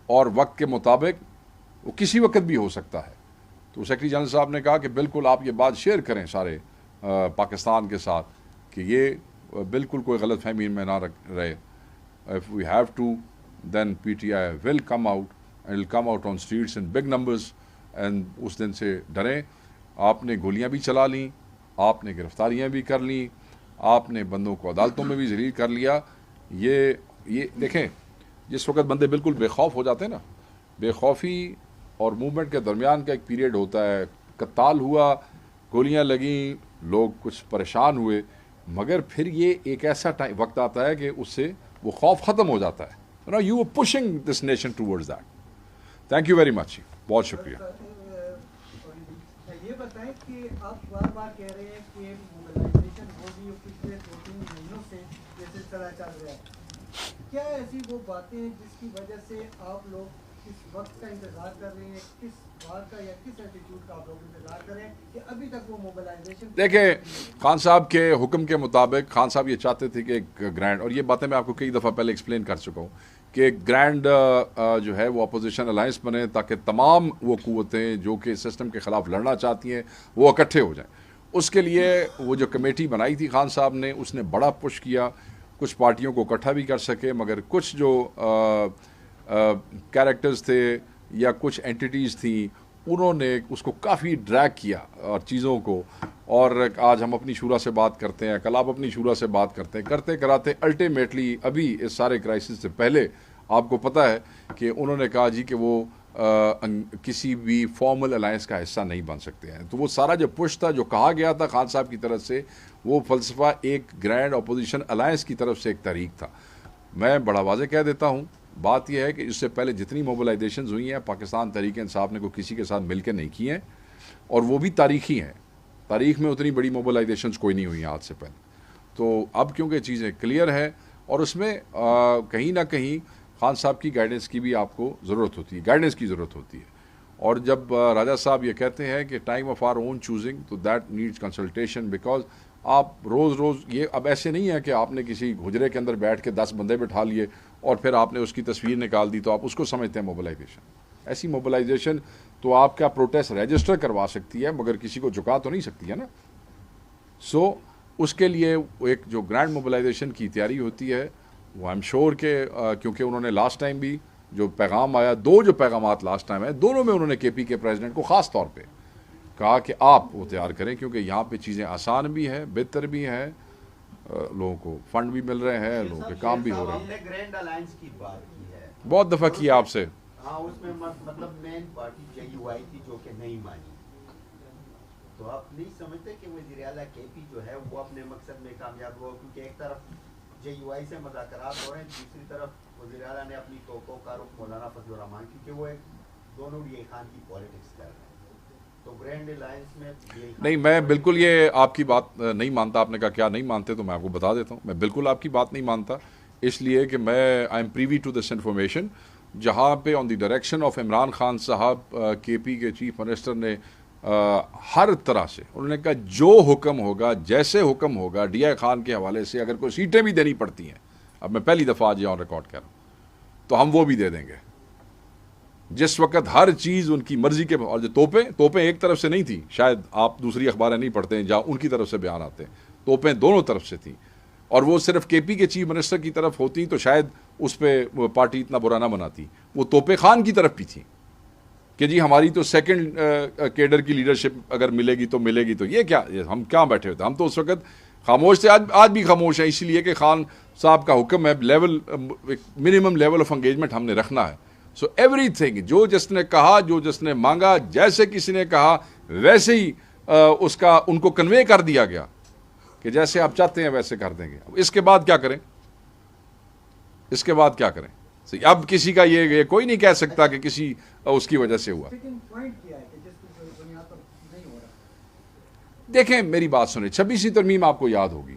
और वक्त के मुताबिक, वो किसी वक्त भी हो सकता है। तो सेक्रेटरी जनरल साहब ने कहा कि बिल्कुल आप ये बात शेयर करें सारे पाकिस्तान के साथ कि ये बिल्कुल कोई गलत फहमी में ना रहे। If we have to then PTI will come out and will come out on streets in big numbers. एंड उस दिन से डरें। आपने गोलियां भी चला लीं, आपने गिरफ्तारियां भी कर लीं, आपने बंदों को अदालतों में भी जलील कर लिया। ये देखें, जिस वक्त बंदे बिल्कुल बेखौफ हो जाते हैं ना, बेखौफी और मूवमेंट के दरमियान का एक पीरियड होता है, कत्ताल हुआ, गोलियां लगीं, लोग कुछ परेशान हुए, मगर फिर ये एक ऐसा वक्त आता है कि उससे वो खौफ ख़त्म हो जाता है। You are pushing this nation towards that. Thank you very much, बहुत शुक्रिया। ये बताएं कि आप बार बार कह रहे हैं कि मोबिलाइजेशन होगी और पिछले 2-3 महीनों से ये सिलसिला चल रहा है, क्या ऐसी वो बातें हैं जिसकी वजह से आप लोग किस वक्त का इंतजार कर रहे हैं, किस बात का या किस एटीट्यूड का आप लोग इंतजार कर रहे हैं कि अभी तक वो मोबिलाइजेशन? देखिए, खान साहब के हुक्म के मुताबिक खान साहब ये चाहते थे कि एक ग्रैंड, और ये बातें मैं आपको कई दफ़ा पहले एक्सप्लेन कर चुका हूँ कि एक ग्रैंड जो है वो अपोजिशन अलायंस बने ताकि तमाम वो कुव्वतें जो कि सिस्टम के ख़िलाफ़ लड़ना चाहती हैं वो इकट्ठे हो जाएं। उसके लिए वो जो कमेटी बनाई थी खान साहब ने, उसने बड़ा पुश किया, कुछ पार्टियों को इकट्ठा भी कर सके, मगर कुछ जो कैरेक्टर्स थे या कुछ एंटिटीज़ थी उन्होंने उसको काफ़ी ड्रैग किया और चीज़ों को, और आज हम अपनी शूरा से बात करते हैं, कल आप अपनी शूरा से बात करते हैं, करते कराते अल्टीमेटली अभी इस सारे क्राइसिस से पहले आपको पता है कि उन्होंने कहा जी कि वो किसी भी फॉर्मल अलायंस का हिस्सा नहीं बन सकते हैं। तो वो सारा जो पुश था, जो कहा गया था खान साहब की तरफ से, वो फ़लसफ़ा एक ग्रैंड अपोजिशन अलायंस की तरफ से एक तहरीक था। मैं बड़ा वाज़े कह देता हूँ, बात यह है कि इससे पहले जितनी मोबिलाइजेशंस हुई हैं पाकिस्तान तहरीक इंसाफ ने कोई किसी के साथ मिलकर नहीं की हैं, और वो भी तारीखी हैं। तारीख में उतनी बड़ी मोबिलाइजेशंस कोई नहीं हुई आज से पहले। तो अब क्योंकि चीज़ें क्लियर है और उसमें कहीं ना कहीं खान साहब की गाइडेंस की भी आपको ज़रूरत होती है, गाइडेंस की ज़रूरत होती है। और जब राजा साहब ये कहते हैं कि time of our own choosing, तो दैट नीड्स कंसल्टेशन, बिकॉज आप रोज़ रोज़ ये अब ऐसे नहीं है कि आपने किसी हुजरे के अंदर बैठ के 10 बंदे बिठा लिए और फिर आपने उसकी तस्वीर निकाल दी तो आप उसको समझते हैं मोबिलाइजेशन। ऐसी मोबिलाइजेशन तो आप क्या प्रोटेस्ट रजिस्टर करवा सकती है, मगर किसी को झुका तो नहीं सकती है ना। सो उसके लिए एक जो ग्रैंड मोबिलाइजेशन की तैयारी होती है वो आई एम श्योर के क्योंकि उन्होंने लास्ट टाइम भी जो पैगाम आया, दो जो पैगामात लास्ट टाइम आए, दोनों में उन्होंने केपी के प्रेसिडेंट को ख़ास तौर पे कहा कि आप वो तैयार करें, क्योंकि यहाँ पे चीज़ें आसान भी हैं, बेहतर भी हैं, लोगों को फंड भी मिल रहे हैं, लोगों के काम भी हो रहे हैं। ग्रैंड अलायंस की बात की है, बहुत दफ़ा किया आपसे। हाँ, उसमें मतलब मेन पार्टी जेयूआई थी जो कि नहीं मानी। तो आप नहीं समझते कि वज़ीर आला केपी जो है वो अपने मकसद में कामयाब हुआ, क्योंकि एक तरफ जेयूआई से मुज़ाकरात हो रहे हैं, दूसरी तरफ वज़ीर आला ने अपनी तोक़ों का रुख मौलाना फजलुर रहमान, क्योंकि वो दोनों ये खान की पॉलिटिक्स कर रहे हैं। तो ग्रैंड अलायंस में नहीं, मैं बिल्कुल ये आपकी बात नहीं मानता। आपने कहा क्या नहीं मानते, तो मैं आपको बता देता हूँ, मैं बिल्कुल आपकी बात नहीं मानता, इसलिए कि मैं I am privy to this information, जहाँ पे on the direction of Imran Khan साहब केपी के चीफ मिनिस्टर ने हर तरह से उन्होंने कहा जो हुक्म होगा, जैसे हुक्म होगा, डीआई खान के हवाले से अगर कोई सीटें भी देनी पड़ती हैं, अब मैं पहली दफ़ा आज यहाँ रिकॉर्ड कर रहा हूँ, तो हम वो भी दे देंगे। जिस वक्त हर चीज़ उनकी मर्जी के, और जो तोपें एक तरफ से नहीं थी, शायद आप दूसरी अखबारें नहीं पढ़ते हैं जहाँ उनकी तरफ से बयान आते हैं, तोपें दोनों तरफ से थी, और वो सिर्फ केपी के चीफ मिनिस्टर की तरफ होती तो शायद उस पर पार्टी इतना बुरा ना मनाती। वो तोपें खान की तरफ भी थी कि जी हमारी तो सेकंड केडर की लीडरशिप अगर मिलेगी तो मिलेगी। तो ये क्या, हम क्या बैठे होते, हम तो उस वक्त खामोश थे, आज भी खामोश है, इसलिए कि खान साहब का हुक्म है, level minimum level of engagement हमने रखना है। सो एवरीथिंग जो जिसने कहा, जो जिसने मांगा, जैसे किसी ने कहा वैसे ही उसका उनको कन्वे कर दिया गया कि जैसे आप चाहते हैं वैसे कर देंगे। इसके बाद क्या करें, इसके बाद क्या करें? अब किसी का ये कोई नहीं कह सकता कि किसी उसकी वजह से हुआ। देखें मेरी बात सुने, 26वीं तरमीम आपको याद होगी,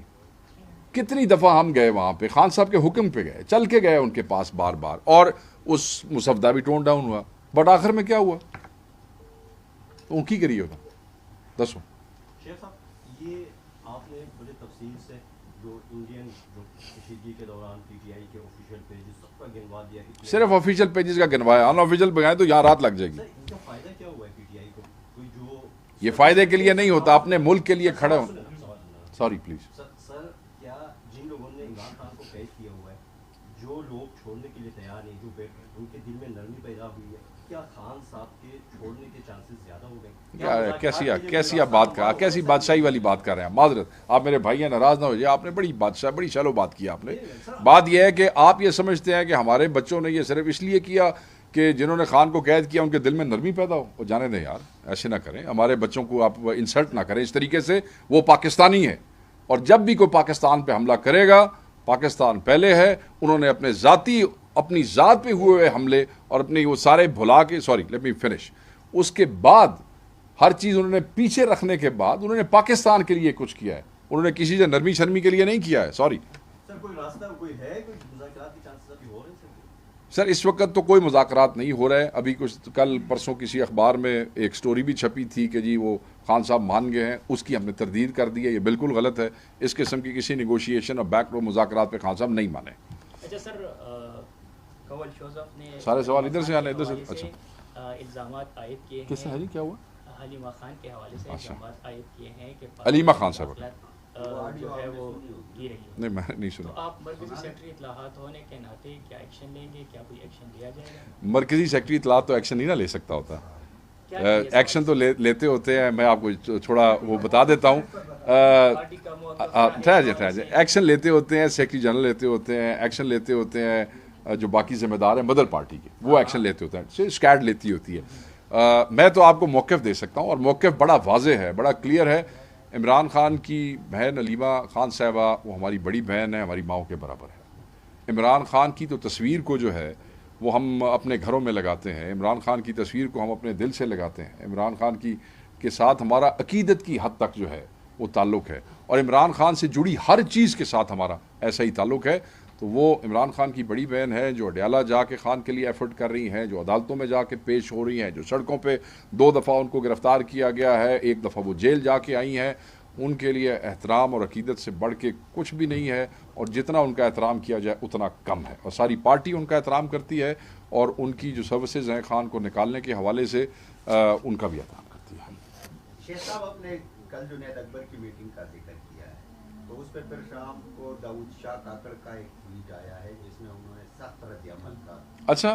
कितनी दफ़ा हम गए वहाँ पे, खान साहब के हुक्म पे गए, चल के गए उनके पास बार बार, और उस मुसवदा भी टोन डाउन हुआ, बट आखिर में क्या हुआ, तो उनकी करिए होगा। दसो शेख साहब, ये आपने बड़े तफसील से जो इंडियन जो कशीदगी के दौरान पीटीआई के ऑफिशियल पेजेस सबका गिनवा दिया, सिर्फ ऑफिशियल पेजेस का गिनवाया, अनऑफिशियल बनाए तो यहाँ रात लग जाएगी। इनका फायदा क्या हुआ है पीटीआई को? कोई जो ये फायदे के लिए नहीं होता, अपने मुल्क के लिए खड़े हो। सॉरी प्लीज सर, क्या जिन लोगों ने इमरान खान को कैद किया हुआ है, जो लोग छोड़ने के लिए तैयार नहीं, जो उनके दिल में नरमी पैदा हुई है, क्या खान साहब के छोड़ने के चांसेस ज्यादा हो गए? कैसी आप बात कर, कैसी बादशाही वाली बात कर रहे हैं? माजरत, आप मेरे भाई हैं, नाराज ना हो जाए, आपने बड़ी बादशाह, बड़ी शैलो बात की आपने। बात यह है कि आप ये समझते हैं कि हमारे बच्चों ने ये सिर्फ इसलिए किया कि जिन्होंने खान को कैद किया उनके दिल में नरमी पैदा हो। वो जाने दें यार, ऐसे ना करें, हमारे बच्चों को आप इंसल्ट ना करें इस तरीके से। वो पाकिस्तानी है, और जब भी कोई पाकिस्तान पे हमला करेगा, पाकिस्तान पहले है। उन्होंने अपनी ज़ात पे हुए हमले और अपने वो सारे भुला के, सॉरी लेट मी फिनिश, उसके बाद हर चीज़ उन्होंने पीछे रखने के बाद उन्होंने पाकिस्तान के लिए कुछ किया है, उन्होंने किसी से नरमी शर्मी के लिए नहीं किया है। सॉरी सर, कोई रास्ता कोई है, कोई मुज़ाकरात के चांसेस अभी हो रहे हैं सर, इस वक्त तो कोई मुज़ाकरात नहीं हो रहा है। अभी कुछ कल परसों किसी अखबार में एक स्टोरी भी छपी थी कि जी वो खान साहब मान गए हैं, उसकी हमने तरदीद कर दी है। ये बिल्कुल गलत है। इस किस्म की किसी निगोशिएशन और बैकडोर मुज़ाकरात पे खान साहब नहीं माने। अच्छा सर, कवल शोज़फ ने सारे सवाल इधर से आने, इधर से। अच्छा, इल्ज़ामात आयद किए किससे है जी, क्या हुआ? हलीमा खान के हवाले से इल्ज़ामात आयद किए हैं कि हलीमा खान साहब जो है वो की रही है। नहीं, मैंने नहीं तो सुना। आप मरकज़ी सेक्रेटरी इत्तलाहात होने के नाते क्या एक्शन लेंगे, क्या कोई एक्शन लिया जाएगा? मरकज़ी सेक्रेटरी इत्तलाहात तो एक्शन नहीं ना ले सकता होता। एक्शन तो लेते होते हैं। मैं आपको थोड़ा वो बता देता हूँ। ठहर एक्शन लेते होते हैं, सेक्रेटरी जनरल लेते होते हैं, एक्शन लेते होते हैं जो बाकी जिम्मेदार हैं मदर पार्टी के, वो एक्शन लेते होते हैं, स्क्वाड लेती होती है। मैं तो आपको मौक़िफ़ दे सकता हूँ और मौक़िफ़ बड़ा वाज़ेह है, बड़ा क्लियर है। इमरान खान की बहन हलीमा खान साहबा वो हमारी बड़ी बहन है, हमारी माओ के बराबर है। इमरान खान की तो तस्वीर को जो है वो हम अपने घरों में लगाते हैं, इमरान खान की तस्वीर को हम अपने दिल से लगाते हैं। इमरान खान की के साथ हमारा अकीदत की हद तक जो है वो ताल्लुक़ है और इमरान खान से जुड़ी हर चीज़ के साथ हमारा ऐसा ही ताल्लुक़ है। तो वो इमरान खान की बड़ी बहन है जो अडयाला जाके खान के लिए एफर्ट कर रही हैं, जो अदालतों में जाके पेश हो रही हैं, जो सड़कों पे 2 दफ़ा उनको गिरफ़्तार किया गया है, 1 दफ़ा वो जेल जाके आई हैं। उनके लिए एहतराम और अकीदत से बढ़ के कुछ भी नहीं है और जितना उनका एहतराम किया जाए उतना कम है और सारी पार्टी उनका एहतराम करती है और उनकी जो सर्विसेज हैं खान को निकालने के हवाले से उनका भी एहतराम करती है। शेख साहब, आपने कल जुनैद अकबर की मीटिंग का जिक्र किया है, तो उस पर फिर शाम को दाऊद शाह काकड़ का एक ट्वीट आया है जिसमें उन्होंने सख्त रद्द-ए-अमल का। अच्छा,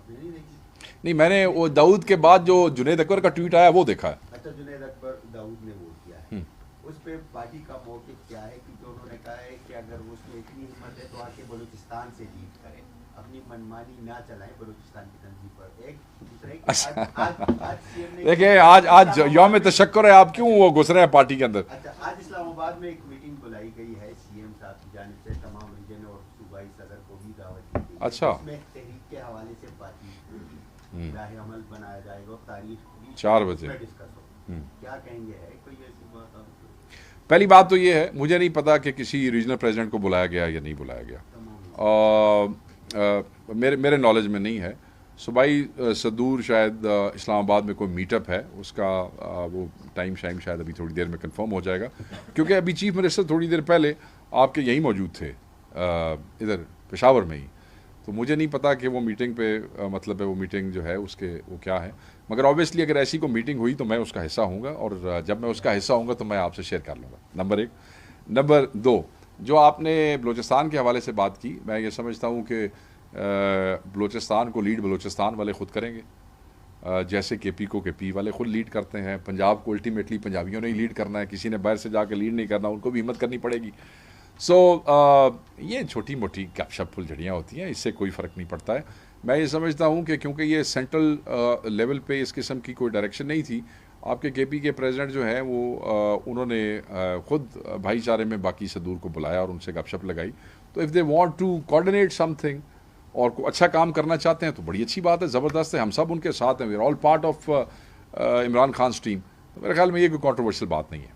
नहीं देखी? नहीं, मैंने वो दाऊद के बाद जो जुनैद अकबर का ट्वीट आया वो देखा है। अच्छा, जुनैद अकबर दाऊद ने वोट किया है, उस पर पार्टी का मौक़िफ़ क्या है? क्योंकि उन्होंने कहा है कि अगर उसमें इतनी हिम्मत है तो आके बलूचिस्तान से लीड करें, अपनी मनमानी ना चलाएं बलूचिस्तान की तंजीम पर। एक दूसरे देखिए, आज यौम तशक्कुर है, आप क्यों वो घुस रहे हैं पार्टी के अंदर? अच्छा, आज इस्लामाबाद में एक मीटिंग बुलाई गई है सीएम साहब की जानिब से, तमाम रीजन और सूबाई सदर को भी दावत दी गई। अच्छा, इसमें तहरीक के हवाले से बातचीत राह-ए-अमल बनाया जाएगा और तारीख 4 बजे डिस्कस हो। क्या कहेंगे, है कोई ऐसी बात? आप पहली बात तो ये है, मुझे नहीं पता कि किसी रीजनल प्रेसिडेंट को बुलाया गया या नहीं बुलाया गया। मेरे नॉलेज में नहीं है। सूबाई सदूर शायद इस्लामाबाद में कोई मीटअप है, उसका वो टाइम शायद अभी थोड़ी देर में कंफर्म हो जाएगा, क्योंकि अभी चीफ मिनिस्टर थोड़ी देर पहले आपके यहीं मौजूद थे, इधर पेशावर में ही। तो मुझे नहीं पता कि वो मीटिंग पे मतलब है वो मीटिंग जो है उसके वो क्या है, मगर ऑब्वियसली अगर ऐसी कोई मीटिंग हुई तो मैं उसका हिस्सा हूँगा और जब मैं उसका हिस्सा होऊंगा तो मैं आपसे शेयर कर लूँगा, नंबर 1। नंबर 2, जो आपने बलूचिस्तान के हवाले से बात की, मैं ये समझता हूँ कि बलूचिस्तान को लीड बलूचिस्तान वाले ख़ुद करेंगे, जैसे केपी को केपी वाले ख़ुद लीड करते हैं। पंजाब को अल्टीमेटली पंजाबियों ने ही लीड करना है, किसी ने बाहर से जाकर लीड नहीं करना, उनको भी हिम्मत करनी पड़ेगी। ये छोटी मोटी गपशप फुलझड़ियाँ होती हैं, इससे कोई फ़र्क नहीं पड़ता है। मैं ये समझता हूँ कि क्योंकि ये सेंट्रल लेवल पे इस किस्म की कोई डायरेक्शन नहीं थी, आपके केपी के प्रेसिडेंट जो हैं वो उन्होंने ख़ुद भाईचारे में बाकी सदूर को बुलाया और उनसे गपशप लगाई। तो if they want to coordinate something और को अच्छा काम करना चाहते हैं तो बड़ी अच्छी बात है, ज़बरदस्त है, हम सब उनके साथ हैं, we are all part of Imran Khan team. तो मेरे ख्याल में ये कोई कॉन्ट्रोवर्शियल बात नहीं है।